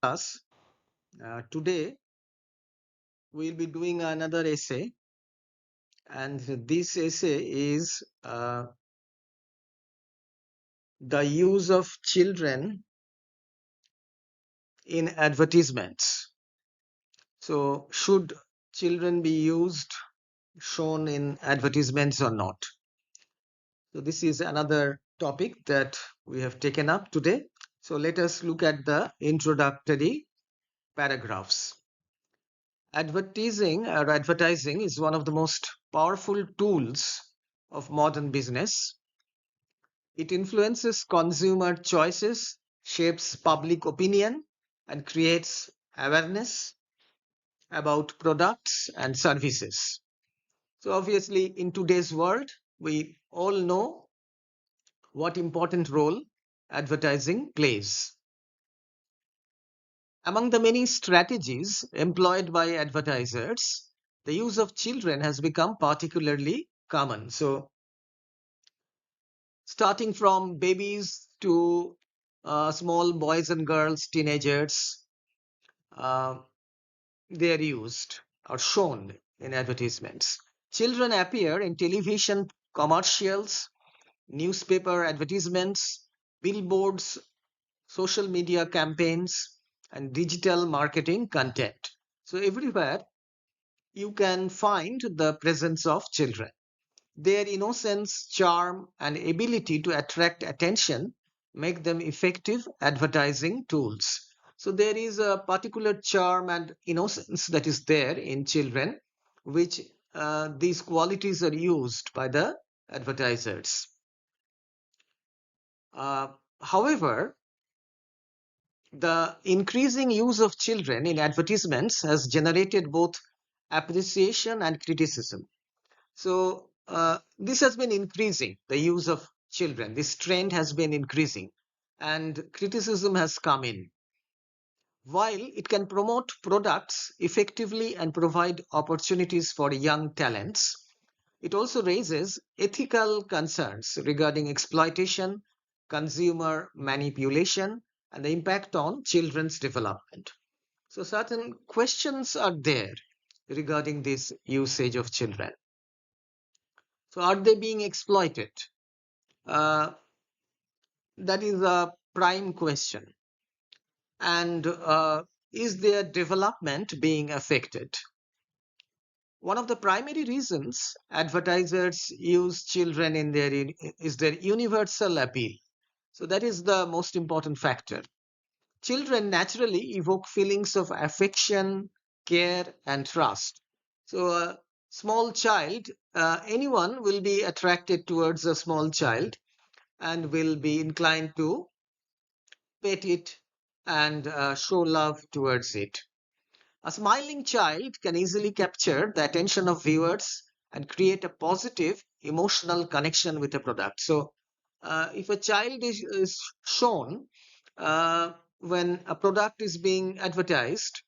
class. Today we'll be doing another essay, and this essay is the use of children in advertisements. So, should children be shown in advertisements or not? So, this is another topic that we have taken up today. So, let us look at the introductory paragraphs. Advertising is one of the most powerful tools of modern business. It influences consumer choices, shapes public opinion, and creates awareness about products and services. So, obviously, in today's world, we all know what important role advertising plays. Among the many strategies employed by advertisers, the use of children has become particularly common. So, starting from babies to small boys and girls, teenagers, uh, they are used or shown in advertisements. Children appear in television commercials, newspaper advertisements, billboards, social media campaigns, and digital marketing content. So, everywhere you can find the presence of children. Their innocence, charm, and ability to attract attention make them effective advertising tools. So, there is a particular charm and innocence that is there in children, which these qualities are used by the advertisers. Uh, However, the increasing use of children in advertisements has generated both appreciation and criticism. So this has been increasing, the use of children. This trend has been increasing, and criticism has come in. While it can promote products effectively and provide opportunities for young talents, it also raises ethical concerns regarding exploitation, consumer manipulation, and the impact on children's development. So, certain questions are there regarding this usage of children. So, are they being exploited? Uh, that is a prime question. And is their development being affected? One of the primary reasons advertisers use children in is their universal appeal. So that is the most important factor. Children naturally evoke feelings of affection, care, and trust. So a small child, anyone will be attracted towards a small child and will be inclined to pet it and show love towards it. A smiling child can easily capture the attention of viewers and create a positive emotional connection with a product. So, if a child is shown when a product is being advertised,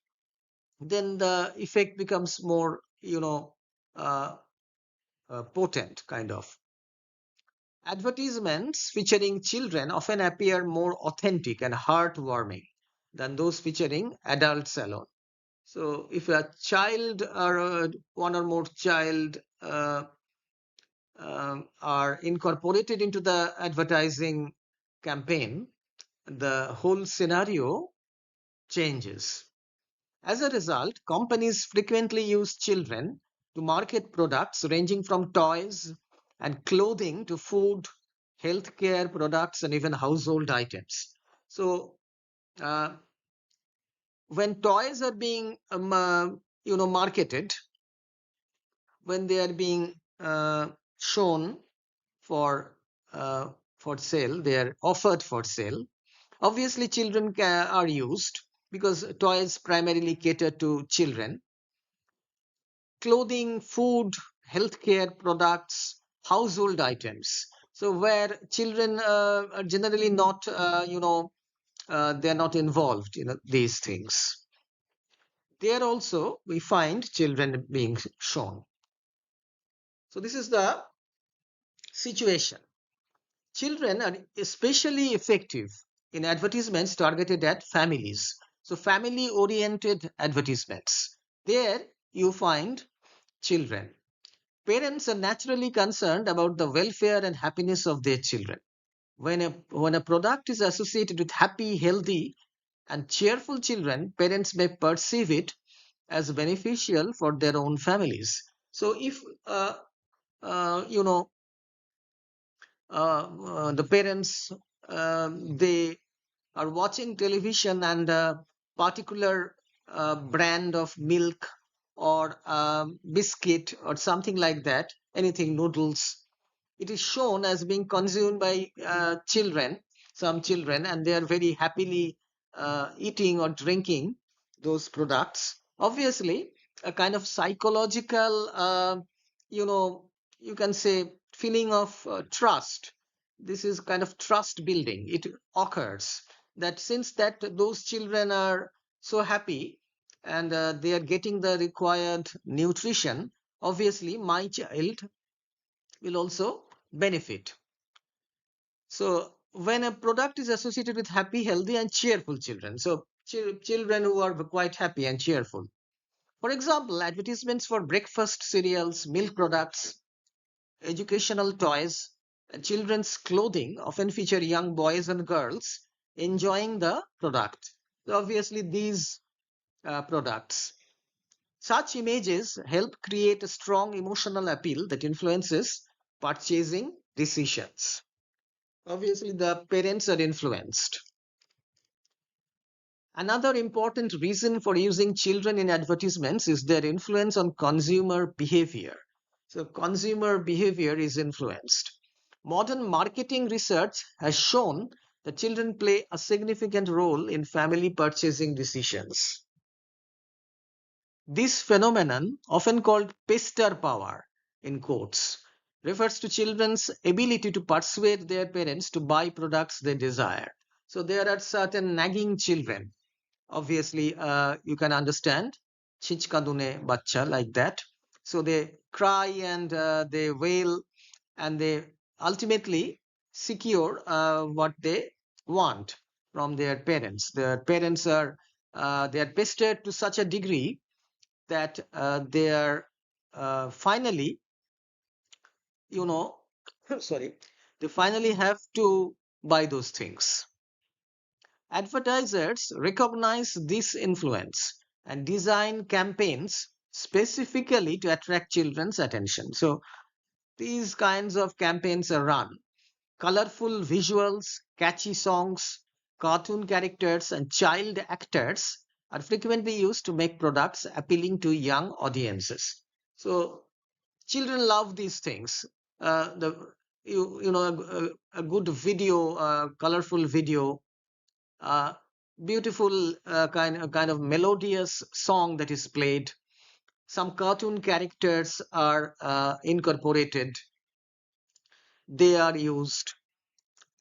then the effect becomes more, uh, potent kind of. Advertisements featuring children often appear more authentic and heartwarming than those featuring adults alone. So, if a child or one or more child are incorporated into the advertising campaign, the whole scenario changes. As a result, companies frequently use children to market products ranging from toys and clothing to food, healthcare products, and even household items. So, uh, when toys are being marketed, when they are being shown for uh, for sale, they are offered for sale. Obviously, children are used because toys primarily cater to children. Clothing, food, healthcare products, household items. So where children are generally not, they are not involved in these things. There also we find children being shown. So this is the situation. Children are especially effective in advertisements targeted at families. So family oriented advertisements. There you find children. Parents are naturally concerned about the welfare and happiness of their children. When a product is associated with happy, healthy, and cheerful children, parents may perceive it as beneficial for their own families. So if you know the parents they are watching television and a particular brand of milk or biscuit or something like that, anything noodles, it is shown as being consumed by children, some children, and they are very happily eating or drinking those products. Obviously, a kind of psychological, you know, you can say feeling of trust. This is kind of trust building. It occurs that since that those children are so happy and they are getting the required nutrition, obviously my child will also benefit. So when a product is associated with happy, healthy, and cheerful children, so children who are quite happy and cheerful. For example, advertisements for breakfast cereals, milk products, educational toys, and children's clothing often feature young boys and girls enjoying the product. So obviously, these products. Such images help create a strong emotional appeal that influences purchasing decisions. Obviously, the parents are influenced. Another important reason for using children in advertisements is their influence on consumer behavior. So, consumer behavior is influenced. Modern marketing research has shown that children play a significant role in family purchasing decisions. This phenomenon, often called pester power in quotes, refers to children's ability to persuade their parents to buy products they desire. So there are certain nagging children. Obviously, you can understand chichkadune bacha like that. So they cry and they wail and they ultimately secure what they want from their parents. Their parents are they are pestered to such a degree that they are finally, you know, sorry, they finally have to buy those things. Advertisers recognize this influence and design campaigns specifically to attract children's attention. So these kinds of campaigns are run. Colorful visuals, catchy songs, cartoon characters, and child actors are frequently used to make products appealing to young audiences. So children love these things. The you know a good video, colorful video, uh, beautiful kind of melodious song that is played. Some cartoon characters are incorporated. They are used,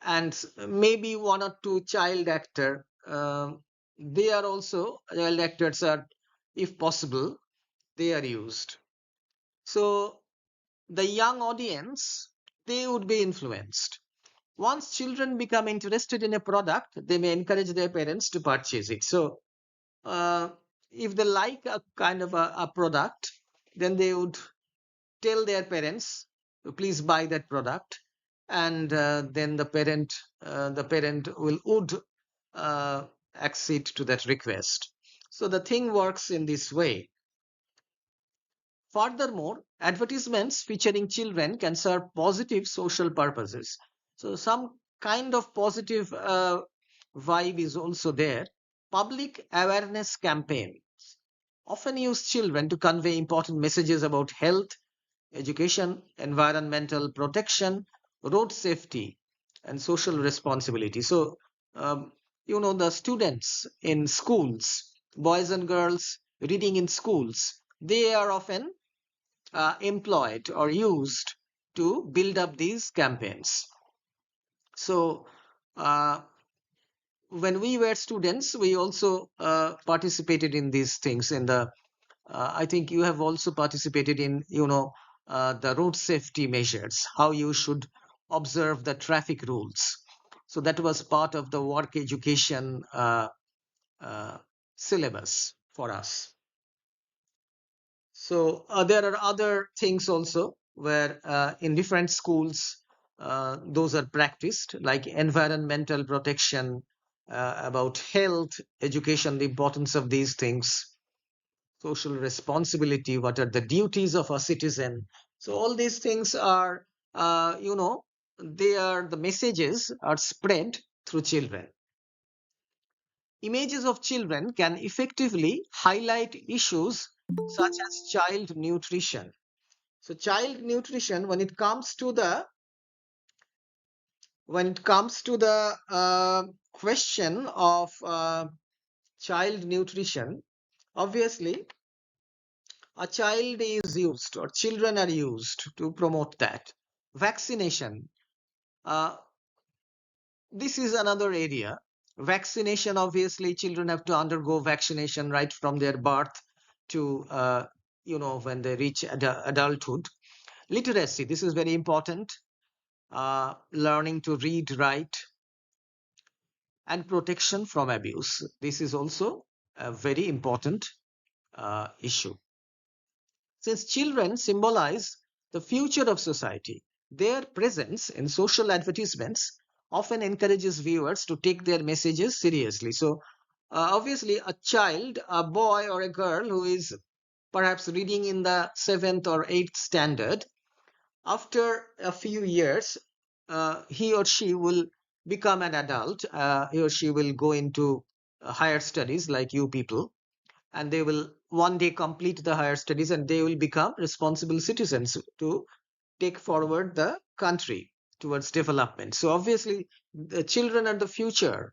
and maybe one or two child actor. They are also child actors are, if possible, they are used. So the young audience, they would be influenced. Once children become interested in a product, they may encourage their parents to purchase it. So uh, if they like a kind of a product, then they would tell their parents, please buy that product, and then the parent would uh, accede to that request. So the thing works in this way. Furthermore, advertisements featuring children can serve positive social purposes. So some kind of positive vibe is also there. Public awareness campaigns often use children to convey important messages about health, education, environmental protection, road safety, and social responsibility. So, um, the students in schools, boys and girls reading in schools, they are often employed or used to build up these campaigns. So, uh, when we were students, we also participated in these things. In the, I think you have also participated in, the road safety measures, how you should observe the traffic rules. So that was part of the work education syllabus for us. So there are other things also where in different schools those are practiced, like environmental protection, about health, education, the importance of these things, social responsibility, what are the duties of a citizen. So all these things are, they are the messages are spread through children. Images of children can effectively highlight issues such as child nutrition. So child nutrition, when it comes to the question of child nutrition, obviously a child is used or children are used to promote that. Vaccination, uh, this is another area. Vaccination, obviously children have to undergo vaccination right from their birth to when they reach adulthood. Literacy, this is very important. Learning to read, write, and protection from abuse, this is also a very important issue. Since children symbolize the future of society, their presence in social advertisements often encourages viewers to take their messages seriously. So, obviously, a child, a boy or a girl who is perhaps reading in the seventh or eighth standard, after a few years, he or she will become an adult. He or she will go into higher studies like you people, and they will one day complete the higher studies and they will become responsible citizens to take forward the country towards development. So obviously the children are the future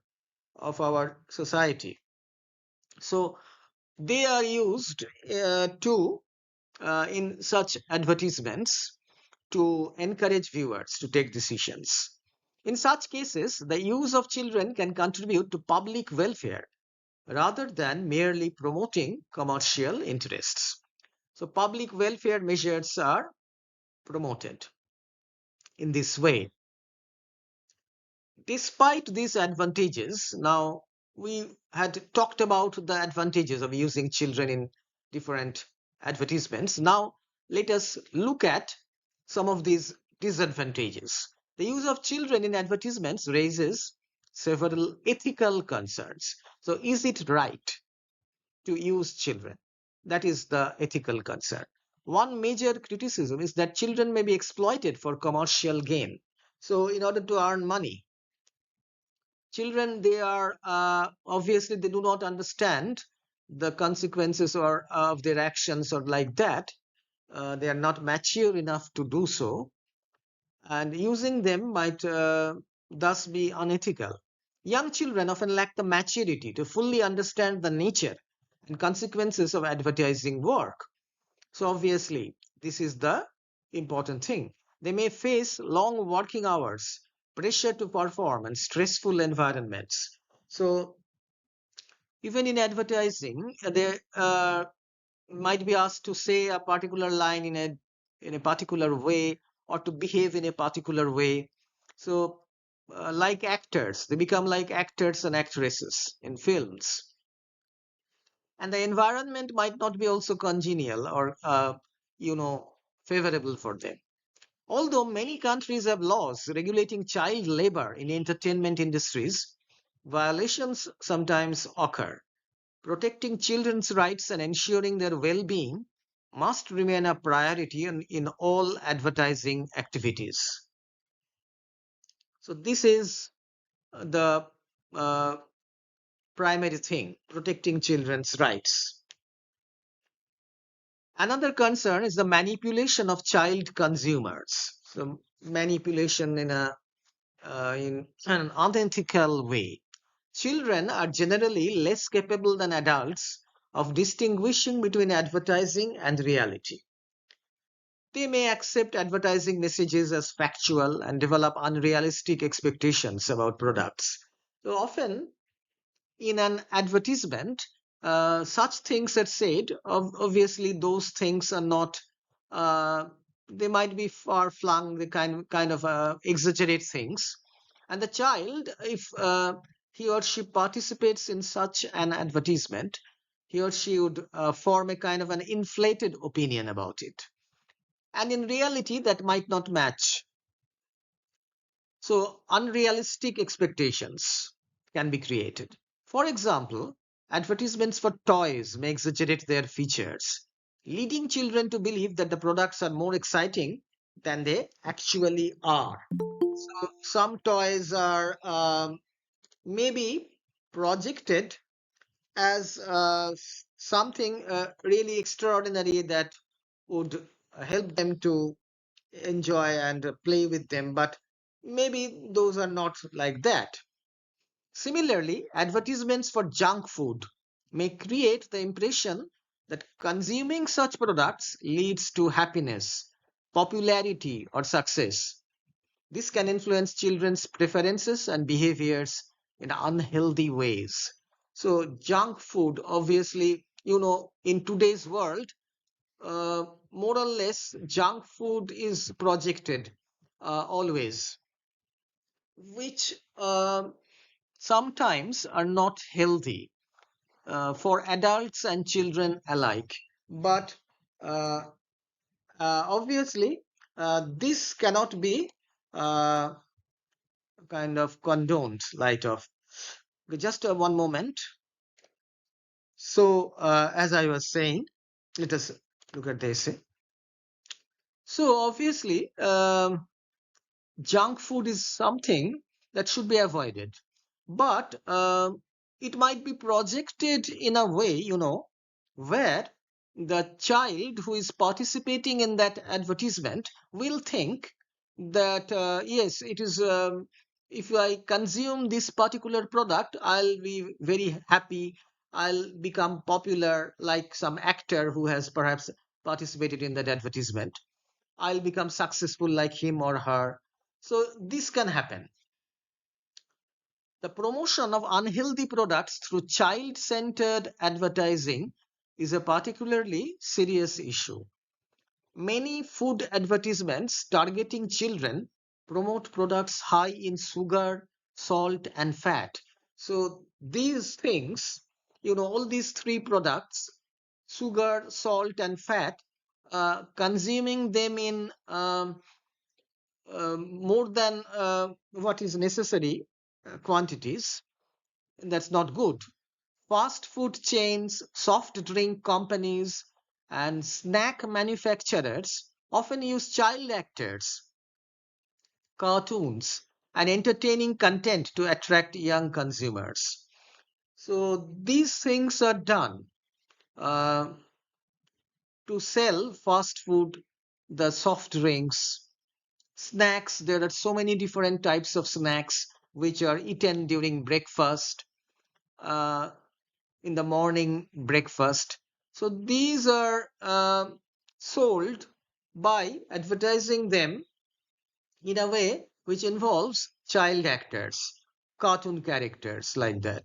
of our society. So they are used to in such advertisements to encourage viewers to take decisions. In such cases, the use of children can contribute to public welfare rather than merely promoting commercial interests. So, public welfare measures are promoted in this way. Despite these advantages, now we had talked about the advantages of using children in different advertisements. Now, let us look at some of these disadvantages. The use of children in advertisements raises several ethical concerns. So, is it right to use children? That is the ethical concern. One major criticism is that children may be exploited for commercial gain. So, in order to earn money, children, they are obviously they do not understand the consequences or of their actions or like that. They are not mature enough to do so, and using them might thus be unethical. Young children often lack the maturity to fully understand the nature and consequences of advertising work. So obviously, this is the important thing. They may face long working hours, pressure to perform, and stressful environments. So even in advertising, they might be asked to say a particular line in a particular way or to behave in a particular way. So, like actors, they become like actors and actresses in films, and the environment might not be also congenial or you know favorable for them. Although many countries have laws regulating child labor in entertainment industries, violations sometimes occur. Protecting children's rights and ensuring their well-being must remain a priority in all advertising activities. So this is the uh, primary thing, protecting children's rights. Another concern is the manipulation of child consumers. So manipulation in an unethical way. Children are generally less capable than adults of distinguishing between advertising and reality. They may accept advertising messages as factual and develop unrealistic expectations about products. So often in an advertisement, such things are said. Obviously, those things are not. Uh, they might be far flung. They kind of exaggerate things, and the child, if he or she participates in such an advertisement, he or she would form a kind of an inflated opinion about it. And in reality, that might not match. So, unrealistic expectations can be created. For example, advertisements for toys may exaggerate their features, leading children to believe that the products are more exciting than they actually are. So, some toys are maybe projected as something really extraordinary that would help them to enjoy and play with them, but maybe those are not like that. Similarly, advertisements for junk food may create the impression that consuming such products leads to happiness, popularity, or success. This can influence children's preferences and behaviors in unhealthy ways. So, junk food, obviously, in today's world, more or less, junk food is projected always, which sometimes are not healthy for adults and children alike. But uh, obviously, this cannot be uh, kind of condoned, light of. Just one moment. So, as I was saying, let us look at this. So, obviously, junk food is something that should be avoided, but it might be projected in a way, where the child who is participating in that advertisement will think that yes, it is if I consume this particular product, I'll be very happy, I'll become popular like some actor who has perhaps participated in that advertisement, I'll become successful like him or her. So this can happen. The promotion of unhealthy products through child-centered advertising is a particularly serious issue. Many food advertisements targeting children promote products high in sugar, salt, and fat. So these things, all these three products, sugar, salt, and fat, consuming them in more than what is necessary quantities, that's not good. Fast food chains, soft drink companies, and snack manufacturers often use child actors, cartoons, and entertaining content to attract young consumers. So these things are done uh, to sell fast food, the soft drinks, snacks. There are so many different types of snacks which are eaten during breakfast, uh, in the morning breakfast. So these are sold by advertising them in a way which involves child actors, cartoon characters like that.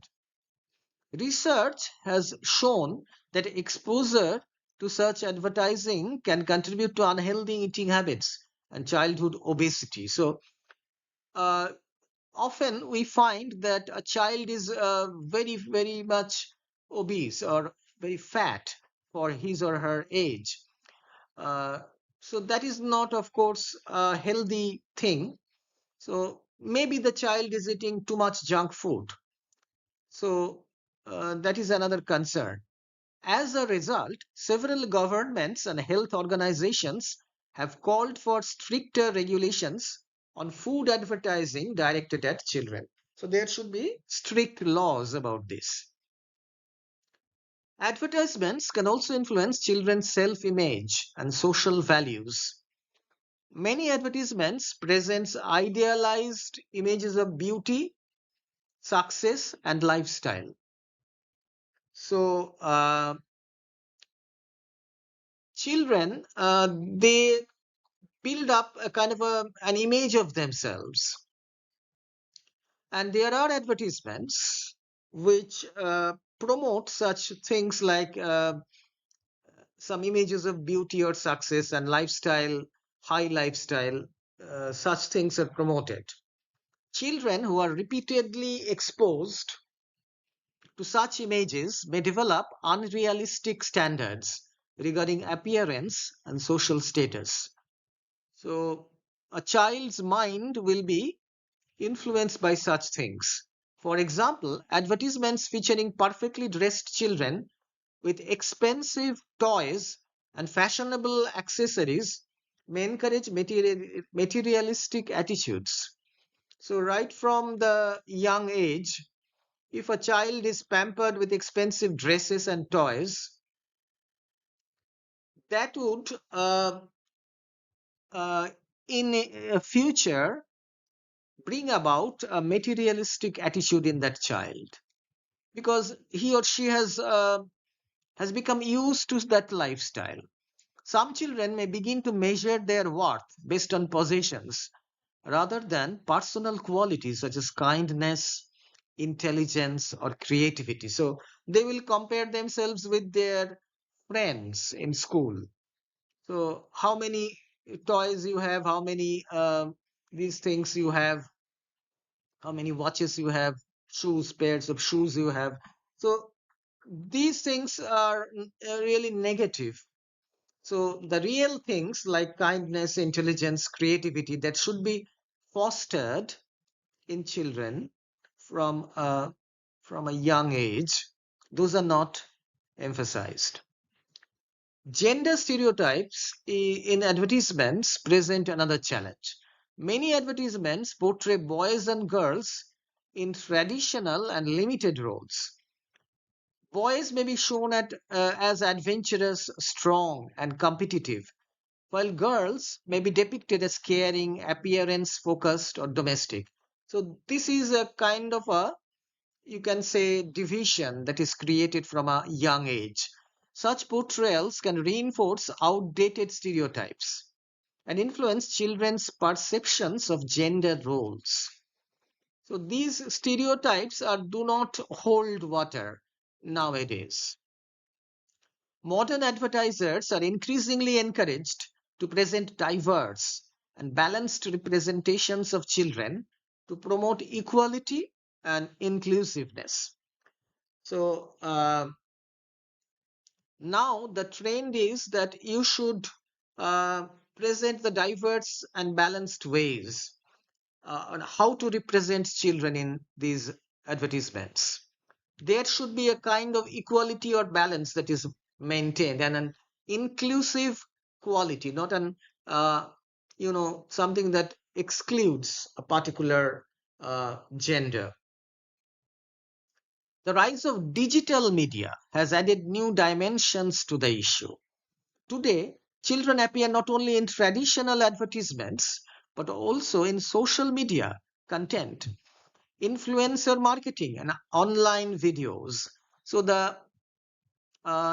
Research has shown that exposure to such advertising can contribute to unhealthy eating habits and childhood obesity. So, uh, often we find that a child is very, very much obese or very fat for his or her age. Uh, so that is not, of course, a healthy thing. So maybe the child is eating too much junk food. So that is another concern. As a result, several governments and health organizations have called for stricter regulations on food advertising directed at children. So there should be strict laws about this. Advertisements can also influence children's self-image and social values. Many advertisements presents idealized images of beauty, success, and lifestyle. So children, they build up a kind of an image of themselves. And there are advertisements which promote such things like some images of beauty or success and lifestyle, high lifestyle. Such things are promoted. Children who are repeatedly exposed to such images may develop unrealistic standards regarding appearance and social status. So, a child's mind will be influenced by such things. For example, advertisements featuring perfectly dressed children with expensive toys and fashionable accessories may encourage materialistic attitudes. So, right from the young age, if a child is pampered with expensive dresses and toys, that would, uh, in a future, bring about a materialistic attitude in that child, because he or she has become used to that lifestyle. Some children may begin to measure their worth based on possessions rather than personal qualities such as kindness, intelligence, or creativity. So they will compare themselves with their friends in school. So how many toys you have, how many these things you have, how many watches you have, shoes, pairs of shoes you have. So these things are really negative. So the real things like kindness, intelligence, creativity that should be fostered in children from from a young age, those are not emphasized. Gender stereotypes in advertisements present another challenge. Many advertisements portray boys and girls in traditional and limited roles. Boys may be shown as adventurous, strong, and competitive, while girls may be depicted as caring, appearance focused, or domestic. So, this is a kind of a, you can say, division that is created from a young age. Such portrayals can reinforce outdated stereotypes and influence children's perceptions of gender roles. So these stereotypes do not hold water nowadays. Modern advertisers are increasingly encouraged to present diverse and balanced representations of children to promote equality and inclusiveness. So now the trend is that you should uh, present the diverse and balanced ways on how to represent children in these advertisements. There should be a kind of equality or balance that is maintained, and an inclusive quality, not an uh, something that excludes a particular gender. The rise of digital media has added new dimensions to the issue. Today, children appear not only in traditional advertisements but also in social media content, influencer marketing, and online videos. So the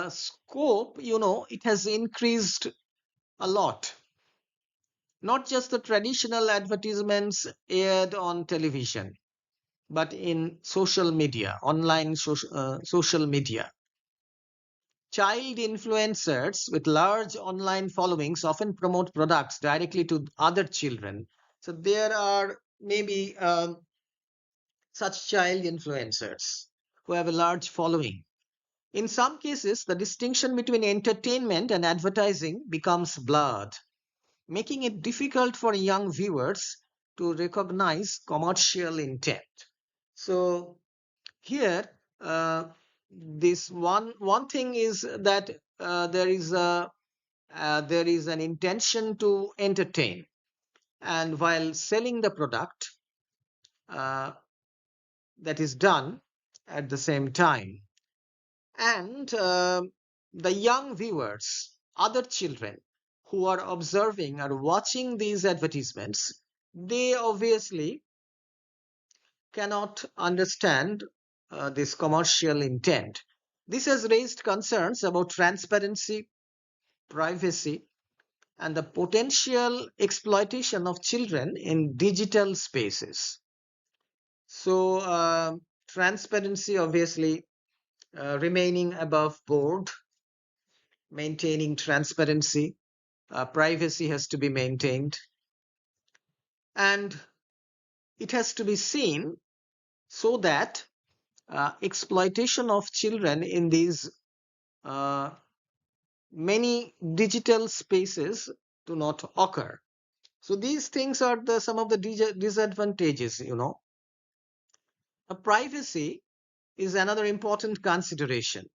scope, it has increased a lot. Not just the traditional advertisements aired on television, but in social media, online social media. Child influencers with large online followings often promote products directly to other children. So there are maybe such child influencers who have a large following. In some cases, the distinction between entertainment and advertising becomes blurred, making it difficult for young viewers to recognize commercial intent. So here, this one thing is that there is an intention to entertain, and while selling the product, uh, that is done at the same time. And the young viewers, other children who are observing or watching these advertisements, they obviously cannot understand this commercial intent. This has raised concerns about transparency, privacy, and the potential exploitation of children in digital spaces. So, transparency obviously remaining above board, maintaining transparency, privacy has to be maintained, and it has to be seen so that exploitation of children in these uh, many digital spaces do not occur. So these things are some of the disadvantages. Privacy is another important consideration.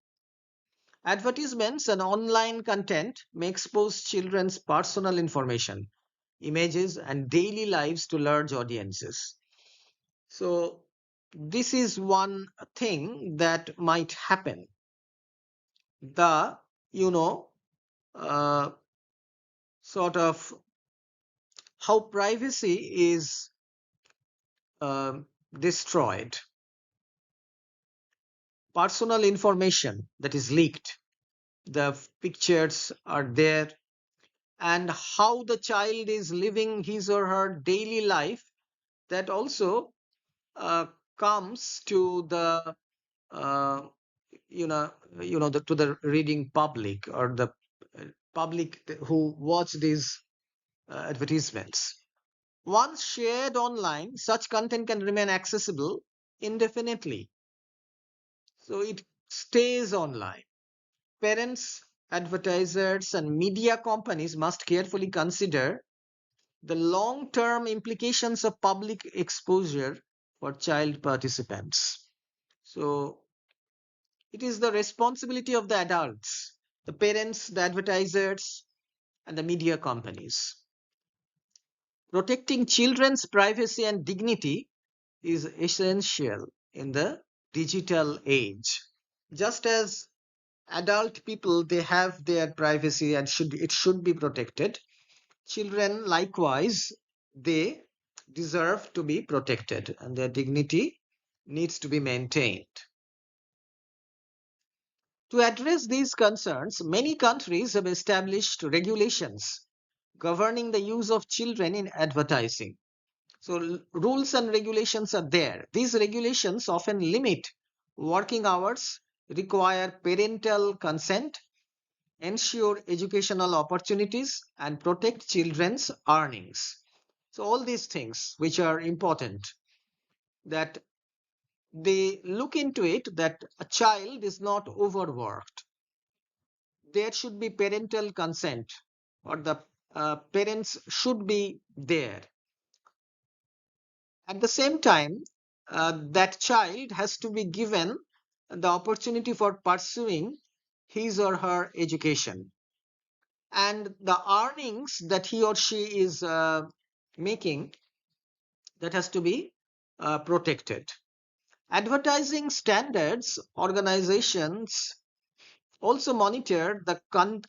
Advertisements and online content may expose children's personal information, images, and daily lives to large audiences. So this is one thing that might happen. The, you know, uh, sort of how privacy is um destroyed, personal information that is leaked, the pictures are there, and how the child is living his or her daily life, that also uh, comes to the uh, to the reading public, or the public who watch these advertisements. Once shared online, such content can remain accessible indefinitely, so it stays online. Parents, advertisers, and media companies must carefully consider the long-term implications of public exposure for child participants. So it is the responsibility of the adults, the parents, the advertisers, and the media companies. Protecting children's privacy and dignity is essential in the digital age. Just as adult people, they have their privacy and it should be protected, children likewise, they deserve to be protected and their dignity needs to be maintained. To address these concerns, many countries have established regulations governing the use of children in advertising. So rules and regulations are there. These regulations often limit working hours, require parental consent, ensure educational opportunities, and protect children's earnings. So all these things which are important, that they look into it, that a child is not overworked. There should be parental consent, or the parents should be there. At the same time, that child has to be given the opportunity for pursuing his or her education, and the earnings that he or she is making, that has to be protected. Advertising standards organizations also monitor the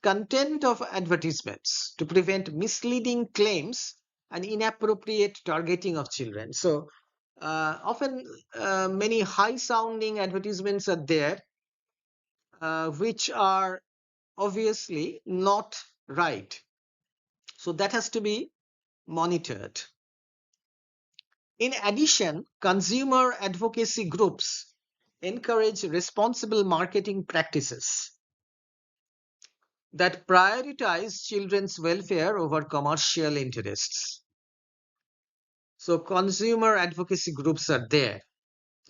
content of advertisements to prevent misleading claims and inappropriate targeting of children. So often many high sounding advertisements are there, which are obviously not right. So that has to be monitored. In addition, consumer advocacy groups encourage responsible marketing practices that prioritize children's welfare over commercial interests. So consumer advocacy groups are there.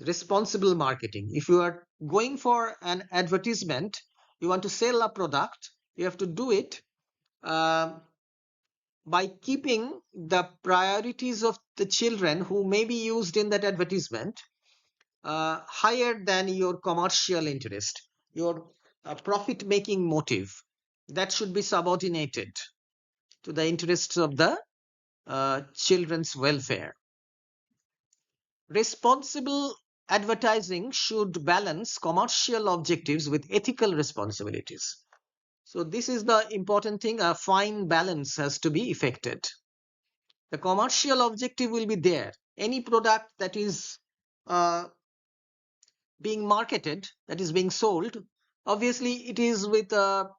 Responsible marketing. If you are going for an advertisement, you want to sell a product, you have to do it uh, by keeping the priorities of the children who may be used in that advertisement higher than your commercial interest, your profit making motive. That should be subordinated to the interests of the children's welfare. Responsible advertising should balance commercial objectives with ethical responsibilities. So this is the important thing. A fine balance has to be effected. The commercial objective will be there. Any product that is uh, being marketed, that is being sold, obviously it is with a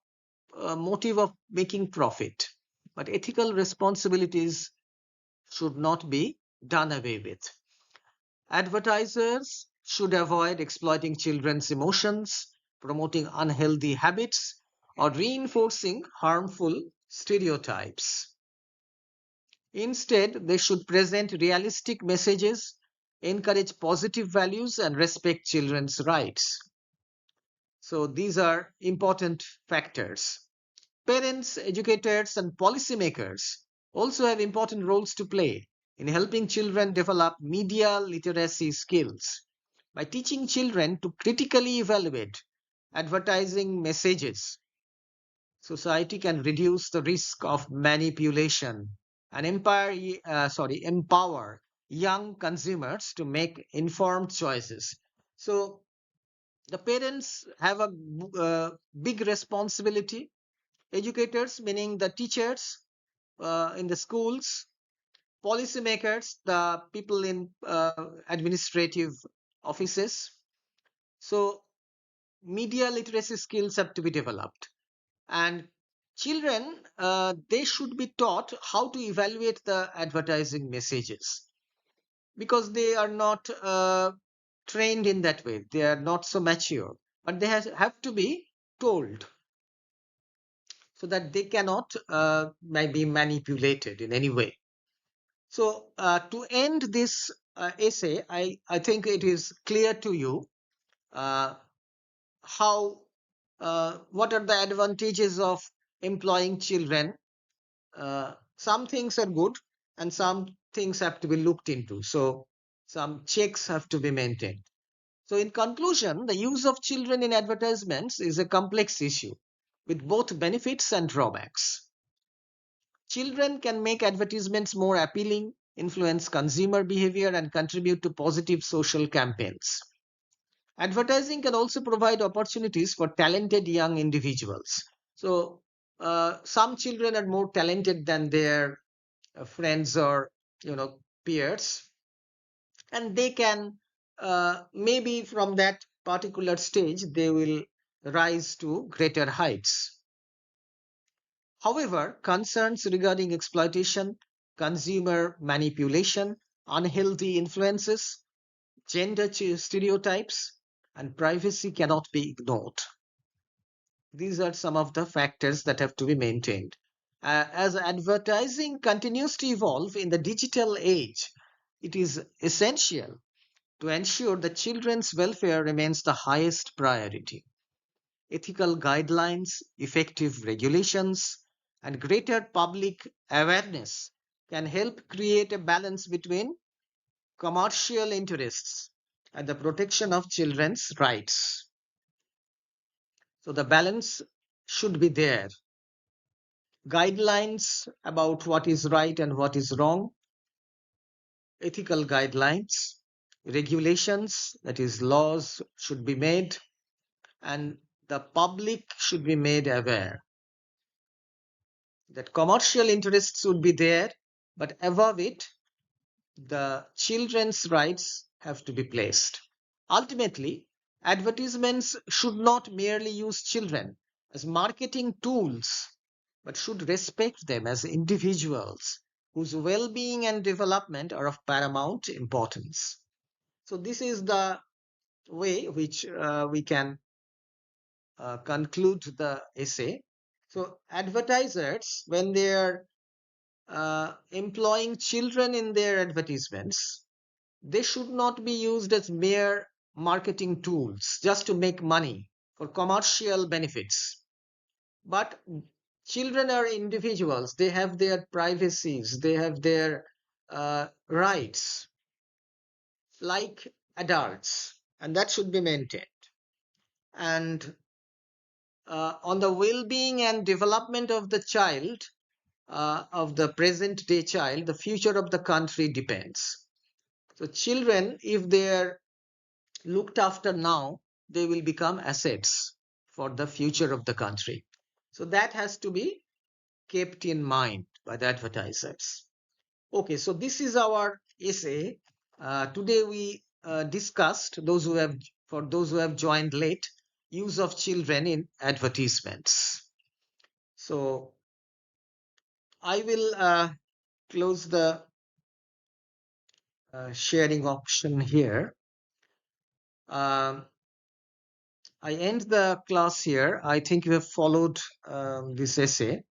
motive of making profit. But ethical responsibilities should not be done away with. Advertisers should avoid exploiting children's emotions, promoting unhealthy habits, or reinforcing harmful stereotypes. Instead, they should present realistic messages, encourage positive values, and respect children's rights. So these are important factors. Parents, educators, and policymakers also have important roles to play in helping children develop media literacy skills. By teaching children to critically evaluate advertising messages, society can reduce the risk of manipulation and empower young consumers to make informed choices. So the parents have a big responsibility. Educators, meaning the teachers in the schools, policymakers, the people in administrative offices. So media literacy skills have to be developed, and children, they should be taught how to evaluate the advertising messages, because they are not trained in that way. They are not so mature, but they have to be told so that they cannot be manipulated in any way. So to end this essay, I think it is clear to you uh, how what are the advantages of employing children. Some things are good and some things have to be looked into. So some checks have to be maintained. So in conclusion, the use of children in advertisements is a complex issue with both benefits and drawbacks. Children can make advertisements more appealing, influence consumer behavior, and contribute to positive social campaigns. Advertising can also provide opportunities for talented young individuals. So, some children are more talented than their friends or peers, and they can maybe from that particular stage they will rise to greater heights. However, concerns regarding exploitation, consumer manipulation, unhealthy influences, gender stereotypes, and privacy cannot be ignored. These are some of the factors that have to be maintained. As advertising continues to evolve in the digital age, it is essential to ensure that children's welfare remains the highest priority. Ethical guidelines, effective regulations, and greater public awareness can help create a balance between commercial interests and the protection of children's rights. So the balance should be there. Guidelines about what is right and what is wrong, ethical guidelines, regulations, that is, laws should be made, and the public should be made aware that commercial interests would be there, but above it, the children's rights have to be placed. Ultimately, advertisements should not merely use children as marketing tools, but should respect them as individuals whose well being and development are of paramount importance. So, this is the way which we can conclude the essay. So, advertisers, when they are employing children in their advertisements, they should not be used as mere marketing tools just to make money for commercial benefits. But children are individuals, they have their privacies, they have their rights like adults, and that should be maintained. And on the well being and development of the child, of the present day child, the future of the country depends. So, children, if they are looked after now, they will become assets for the future of the country. So, that has to be kept in mind by the advertisers. Okay, so this is our essay. Today we discussed for those who have joined late, use of children in advertisements. So I will close the sharing option here. Um, I end the class here. I think you have followed this essay.